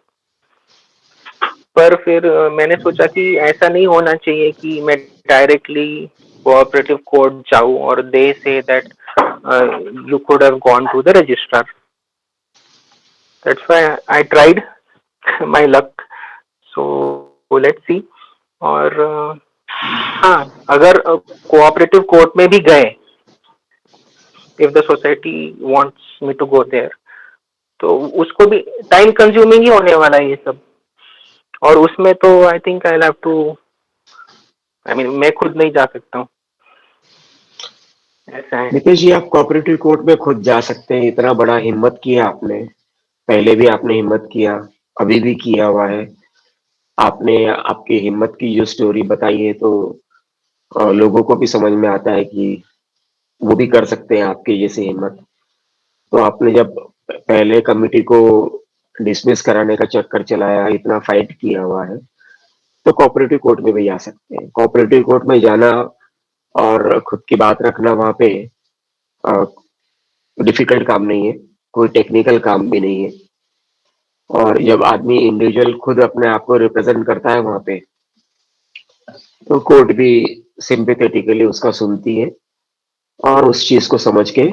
पर फिर मैंने सोचा कि ऐसा नहीं होना चाहिए कि मैं डायरेक्टली कोऑपरेटिव कोर्ट जाऊं और they say that you could have gone to the registrar. That's why I tried my luck. So let's see. और हाँ, अगर कोऑपरेटिव कोर्ट में भी गए, if the society wants me to go there, तो उसको भी टाइम कंज्यूमिंग ही होने वाला है ये सब। और उसमें तो I think I have to, I mean मैं खुद नहीं जा सकता हूँ, ऐसा है। नितेश जी, आप कोऑपरेटिव कोर्ट में खुद जा सकते हैं, इतना बड़ा हिम्मत किया आपने। पहले भी आपने हिम्मत किया, अभी भी किया हुआ है। आपने आपकी हिम्मत की जो स्टोरी बताई है, तो लोगों को भी समझ में आता है कि वो भी कर सकते हैं आपके जैसे हिम्मत। तो आपने जब पहले कमिटी को डिसमिस कराने का चक्कर चलाया, इतना फाइट किया हुआ है, तो कोऑपरेटिव कोर्ट में भी जा सकते हैं। कोऑपरेटिव कोर्ट में जाना और खुद की बात रखना वहां पे डिफिकल्ट काम नहीं है, कोई टेक्निकल काम भी नहीं है। और जब आदमी इंडिविजुअल खुद अपने आप को रिप्रेजेंट करता है वहां पे, तो कोर्ट भी सिंपेथेटिकली उसका सुनती है और उस चीज को समझ के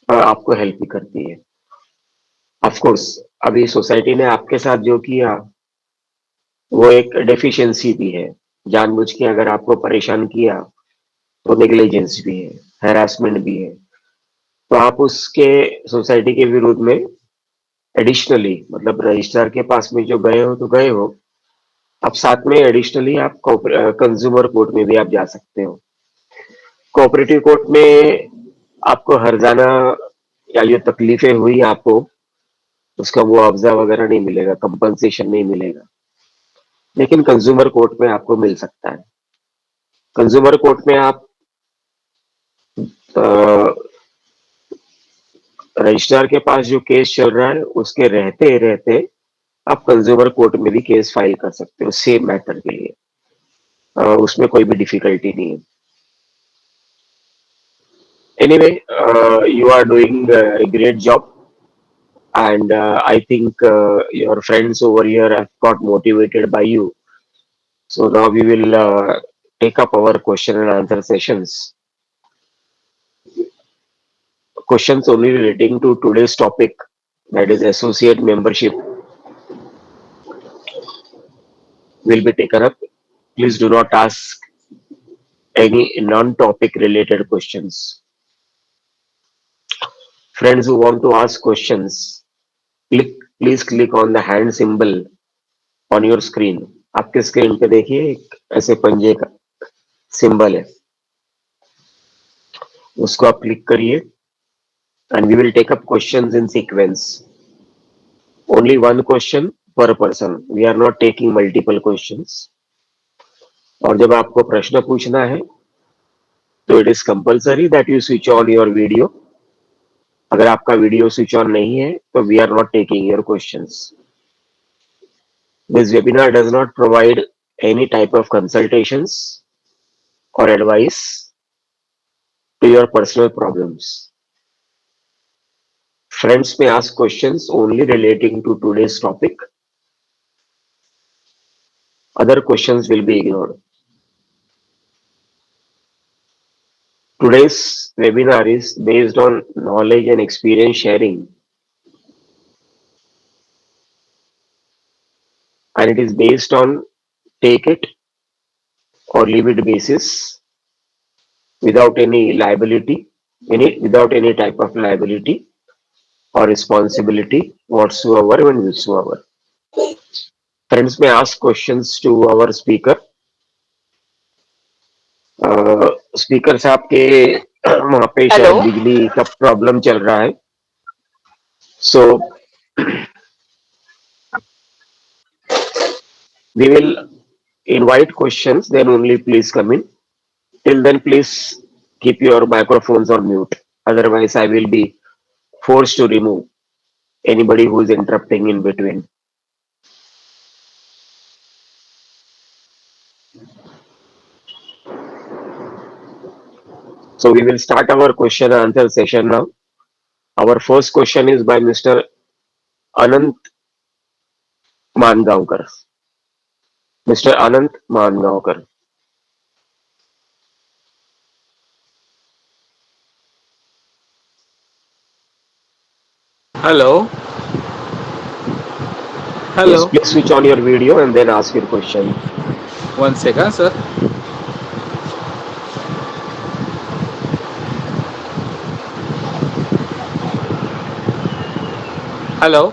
आपको हेल्प भी करती है। ऑफ कोर्स, अभी सोसाइटी ने आपके साथ जो किया वो एक डेफिशिएंसी भी है। जानबूझ के अगर आपको परेशान किया तो नेग्लिजेंस भी है, हैरासमेंट भी है। तो आप उसके सोसाइटी के विरुद्ध में एडिशनली, मतलब रजिस्ट्रार के पास में जो गए हो तो गए हो, अब साथ में एडिशनली आप कंज्यूमर कोर्ट में भी आप जा सकते हो। कोऑपरेटिव कोर्ट में आपको हर्जाना या जो तकलीफें हुई आपको, उसका मुआवजा वगैरह नहीं मिलेगा, कंपनसेशन नहीं मिलेगा। लेकिन कंज्यूमर कोर्ट में आपको मिल सकता है। कंज्यूमर कोर्ट में आप रजिस्ट्रार के पास जो केस चल रहा है उसके रहते रहते आप कंज्यूमर कोर्ट में भी केस फाइल कर सकते हो सेम मैटर के लिए। उसमें कोई भी डिफिकल्टी नहीं है। Anyway, you are doing a great job, and I think your friends over here have got motivated by you. So now we will take up our question and answer sessions. Questions only relating to today's topic, that is associate membership, will be taken up. Please do not ask any non-topic related questions. Friends who want to ask questions, click, please click on the hand symbol on your screen. आपके स्क्रीन पे देखिए एक ऐसे पंजे का सिंबल है, उसको आप क्लिक करिए and we will take up questions in sequence. Only one question per person. We are not taking multiple questions. और जब आपको प्रश्न पूछना है तो it is compulsory that you switch on your video. अगर आपका वीडियो स्विच ऑन नहीं है तो we are not taking your questions. This webinar does not provide any type of consultations or advice to your personal problems. Friends may ask questions only relating to today's topic. Other questions will be ignored. Today's webinar is based on knowledge and experience sharing, and it is based on take it or leave it basis. without any liability, without any type of liability or responsibility whatsoever and whatsoever. Friends may ask questions to our speaker. Speaker साहब के वहाँ पे हेलो। शायद बिजली का प्रॉब्लम चल रहा है. So we will invite questions, then only please come in. Till then, please keep your microphones on mute. Otherwise, I will be forced to remove anybody who is interrupting in between. So we will start our question and answer session now. Our first question is by Mr. Anant Mangaonkar. Mr. Anant Mangaonkar. Hello. Yes, Hello. please switch on your video and then ask your question. 1 second, sir. Hello.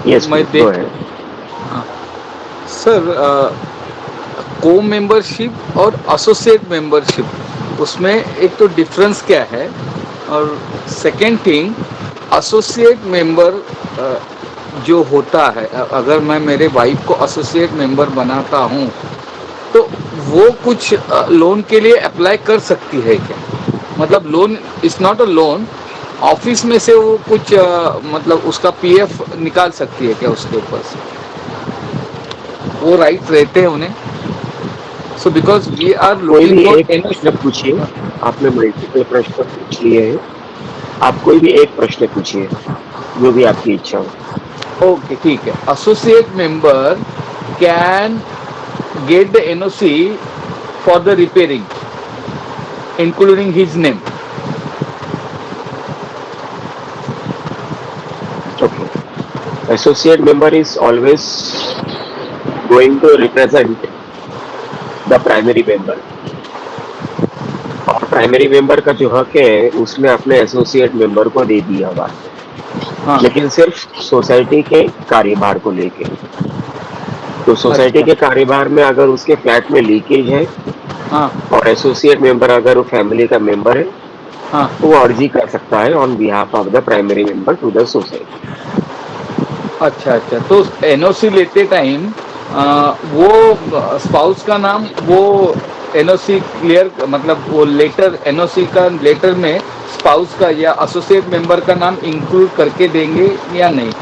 Yes, मैं please go देख ahead. सर, को मेंबरशिप और एसोसिएट मेंबरशिप उसमें एक तो डिफरेंस क्या है? और सेकेंड थिंग, एसोसिएट मेंबर जो होता है, अगर मैं मेरे वाइफ को एसोसिएट मेंबर बनाता हूँ तो वो कुछ लोन के लिए अप्लाई कर सकती है क्या? मतलब loan is not a loan, office में से वो कुछ मतलब उसका पीएफ निकाल सकती है क्या उसके ऊपर से? वो राइट रहते हैं उन्हें? सो बिकॉज वी आर कोई लुकिंग भी फॉर एक प्रश्न पूछिए. आपने मल्टीपल प्रश्न पूछ लिए हैं. आप कोई भी एक प्रश्न पूछिए, जो भी आपकी इच्छा हो. ओके, ठीक है. Associate member can get the NOC for the repairing including his name. Okay. Associate member is always going to represent the primary member. और प्राइमरी मेंबर का जो हक है उसने अपने एसोसिएट मेंबर को दे दिया हुआ है, हाँ. लेकिन सिर्फ सोसाइटी के कार्यभार को लेके. तो सोसाइटी अच्छा. के कार्यभार में अगर उसके फ्लैट में लीकेज है हाँ. और एसोसिएट मेंबर अगर वो फैमिली का मेंबर है हाँ. तो वो अर्जी कर सकता है on behalf of the primary member to the society. अच्छा, अच्छा. तो एनओसी लेते टाइम वो स्पाउस का नाम, वो एनओसी क्लियर, मतलब वो लेटर, एनओसी का लेटर में स्पाउस का या एसोसिएट मेंबर का नाम इंक्लूड करके देंगे या नहीं?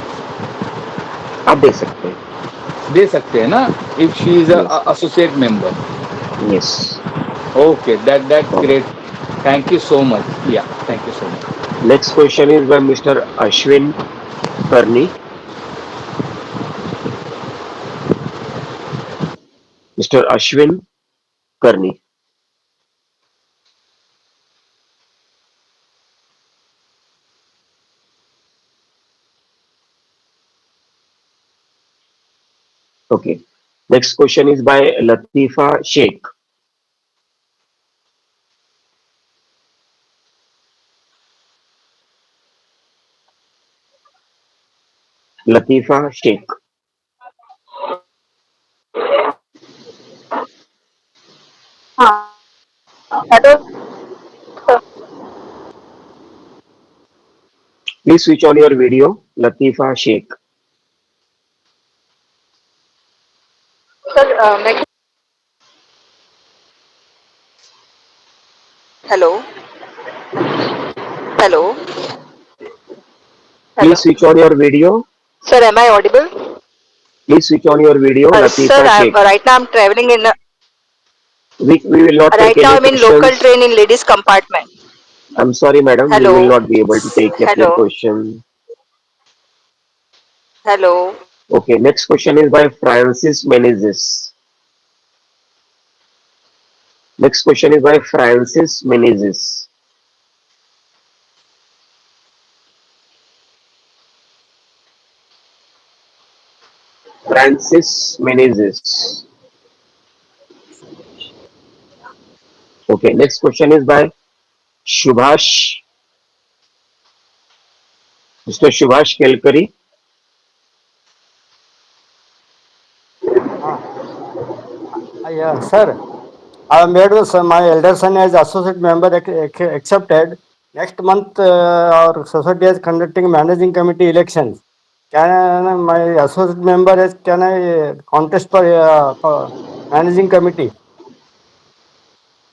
आप दे सकते हैं. दे सकते हैं ना, if she is yes. Associate member. Yes. Okay, that's great. Thank you so much. Yeah, thank you so much. Next question is by Mr Ashwin Karni. Mr Ashwin करनी. Okay. Next question is by Latifa Sheikh. Latifa Sheikh. Hello sir. Please switch on your video. Latifa Sheikh. Sir मैं hello. Hello. Hello Please switch on your video. Sir, am I audible? Please switch on your video. Sir, Latifa Sheikh. Right now I am travelling in, We will not take right now any I am in local questions. Train in ladies compartment. I'm sorry, madam. We hello. will not be able to take up your hello. question. Hello. Okay. Next question is by Francis Menezes. Next question is by Francis Menezes. Francis Menezes. Okay, next question is by Subhash, Mr. Subhash Kelkari. Ah, yeah, sir. I have made my elder son as associate member accepted. Next month, our society is conducting managing committee elections. Can my associate member can I contest for managing committee?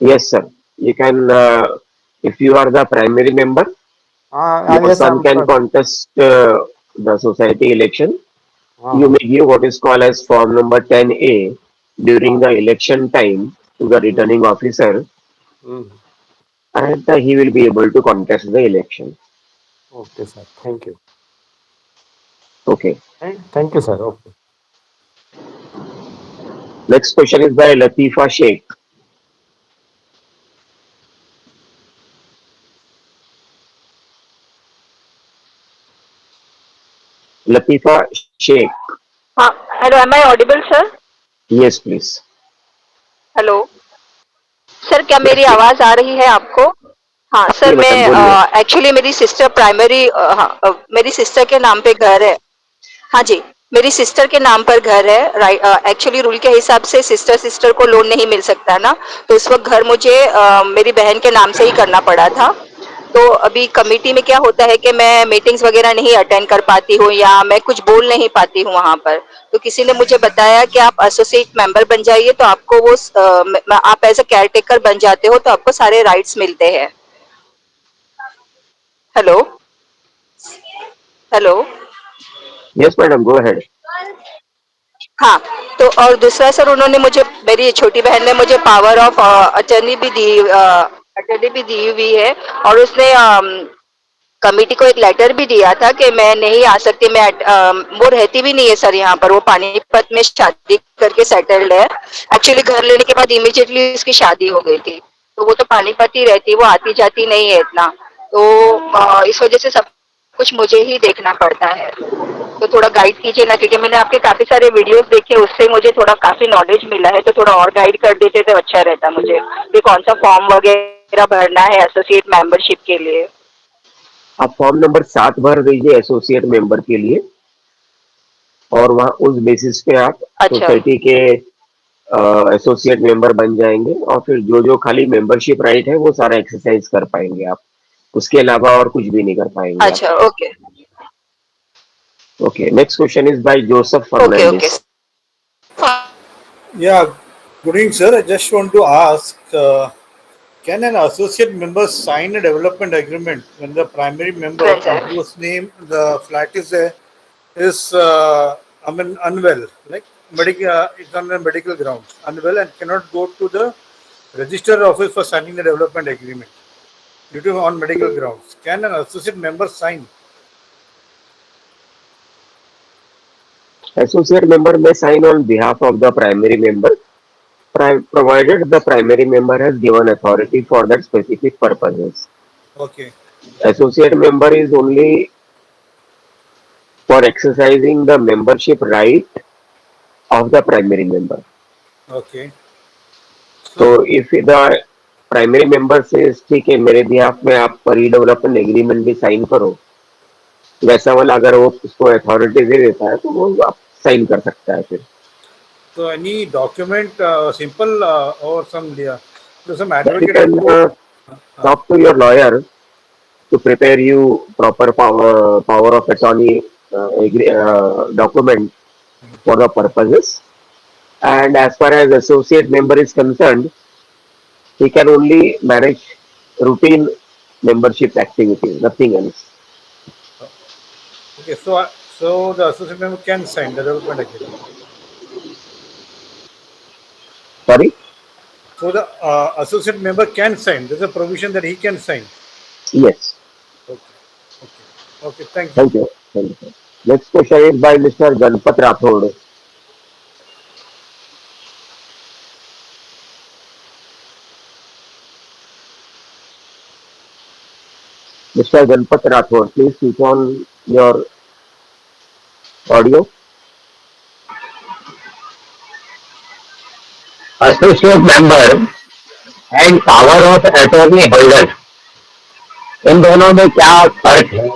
Yes, sir. You can, if you are the primary member, your Yes, son can contest the society election. You uh, may give what is called as form number 10A during uh, the election time to the mm, returning officer, mm. and he will be able to contest the election. Okay, sir. Thank you. Okay. Thank you, sir. Okay. Next question is by Latifa Sheikh. Latifa Sheikh. हाँ hello am I audible sir Yes, please. Hello sir क्या Yes, मेरी please. आवाज आ रही है आपको हाँ जी सर मैं मैडम बोलिए. एक्चुअली मेरी सिस्टर प्राइमरी हाँ मेरी सिस्टर के नाम पे घर है हाँ जी मेरी सिस्टर के नाम पर घर है राइट एक्चुअली रूल के हिसाब से सिस्टर सिस्टर को लोन नहीं मिल सकता ना तो इस वक्त घर मुझे मेरी बहन के नाम से ही करना पड़ा था तो अभी कमेटी में क्या होता है कि मैं मीटिंग्स वगैरह नहीं अटेंड कर पाती हूँ या मैं कुछ बोल नहीं पाती हूँ वहां पर तो किसी ने मुझे बताया कि आप एसोसिएट मेंबर बन जाइए तो आपको वो आप एज अ केयर टेकर बन जाते हो तो आपको सारे राइट्स मिलते हैं hello hello Yes, madam. Go ahead. हाँ तो और दूसरा सर उन्होंने मुझे मेरी छोटी बहन ने मुझे पावर ऑफ अटर्नी भी दी हुई है और उसने कमिटी को एक लेटर भी दिया था कि मैं नहीं आ सकती वो रहती भी नहीं है सर यहाँ पर वो पानीपत में शादी करके सेटल्ड है एक्चुअली घर लेने के बाद इमीडिएटली उसकी शादी हो गई थी तो वो तो पानीपत ही रहती वो आती जाती नहीं है इतना तो इस वजह से सब कुछ मुझे ही देखना पड़ता है तो थोड़ा गाइड कीजिए ना क्योंकि मैंने आपके काफी सारे वीडियोस देखे उससे मुझे थोड़ा काफी नॉलेज मिला है तो थोड़ा और गाइड कर देते तो अच्छा रहता मुझे कि कौन सा फॉर्म वगैरह भरना है एसोसिएट मेंबरशिप के लिए आप फॉर्म नंबर 7 भर दीजिए एसोसिएट मेंबर के लिए और वहाँ उस बेसिस पे आप अच्छा सोसाइटी के एसोसिएट मेंबर बन जाएंगे और फिर जो जो खाली मेंबरशिप राइट है वो सारा एक्सरसाइज कर पाएंगे आप. उसके अलावा और कुछ भी नहीं कर पाएंगे आप. अच्छा okay okay. Next question is by Joseph okay okay Fernandes. Yeah, good evening, sir. I just want to ask, can an associate member sign a development agreement when the primary member, sir whose name the flat is there, is unwell, like medical, it's on a medical grounds, unwell and cannot go to the register office for signing the development agreement due to on medical grounds. Can an associate member sign? Associate member may sign on behalf of the primary member, provided the primary member has given authority for that specific purposes. Okay, Associate member is only for exercising the membership right of the primary member. okay. So, So if the primary member says ठीक है मेरे behalf में आप रीडेवलपमेंट एग्रीमेंट भी साइन करो, वैसा वाला अगर वो उसको अथॉरिटी दे देता है तो वो आप साइन कर सकता है फिर. so any document, simple or some Then you advocate has can to. talk to your lawyer to prepare you proper power of attorney document for the purposes. And as far as associate member is concerned, he can only manage routine membership activities, nothing else. Okay, so the associate member can sign the development agreement. Sorry? So the associate member can sign. There's a provision that he can sign. Yes. Okay, okay, okay. Thank you. Thank you. Thank you. Next question is by Mr. Ganpat Rathod. Mr. Ganpat Rathod, please switch on your audio. Associate member and power of attorney holder, इन दोनों में क्या फर्क है?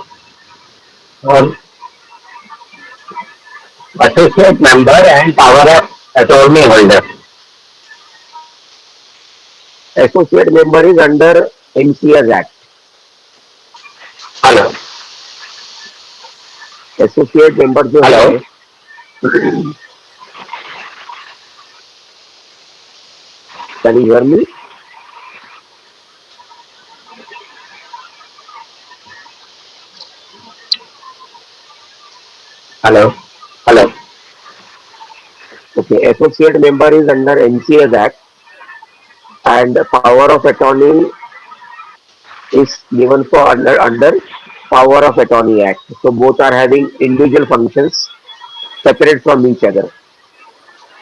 और associate member and power of attorney holder. Associate member is under MCS act. Hello, associate member जो है, can you hear me? Hello, hello. Okay, associate member is under NCS Act and power of attorney is given for under Power of Attorney Act. So both are having individual functions separate from each other.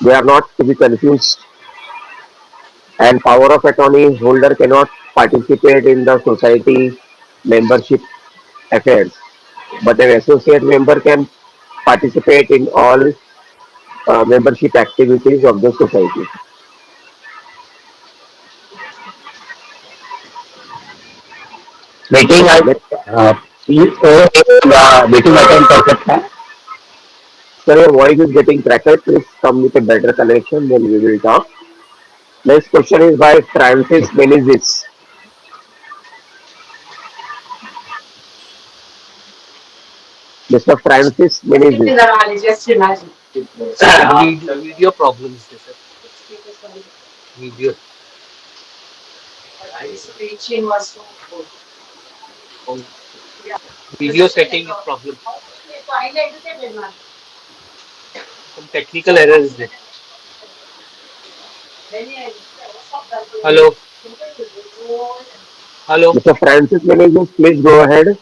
They are not to be confused. And power of attorney holder cannot participate in the society membership affairs, but an associate member can participate in all membership activities of the society. Meeting meeting attend कर सकता है. Sir, your voice is getting cracked. Please come with a better connection, then we will talk. Next question is by Francis Menezes. Mr. Francis Menezes. Video problems, sir. Video. Video setting is problem. Some technical errors there. Hello. Hello. Mr. Francis Menezes, please go ahead.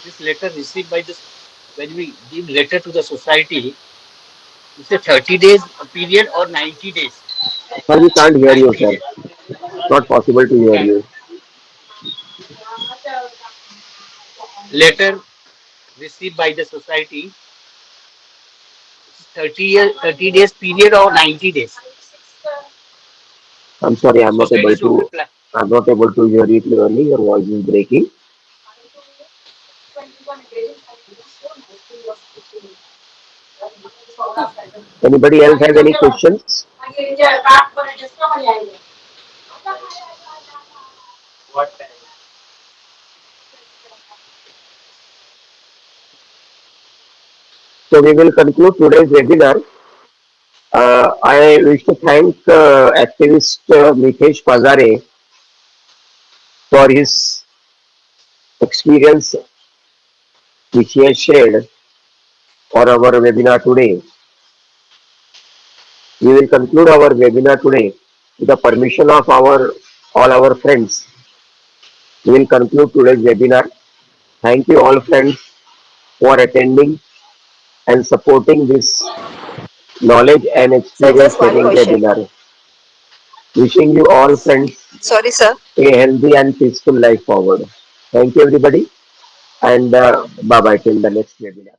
This letter received by this, when we give letter to the society, it's a 30 days period or 90 days. Sir, we can't hear you, 90 sir. days. Not possible to hear you. Letter received by the society, 30 days period or 90 days. I'm sorry, Society should reply. I'm not able to hear you clearly. Your voice is breaking. Anybody else have any questions? So we will conclude today's webinar. I wish to thank activist Mitesh Pazare for his experience which he has shared for our webinar today. We will conclude our webinar today with the permission of all our friends. We will conclude today's webinar. Thank you all friends for attending and supporting this knowledge and Sir, experience just one sharing question. webinar. Wishing you all friends Sorry, sir. a healthy and peaceful life forward. Thank you everybody and bye bye till the next webinar.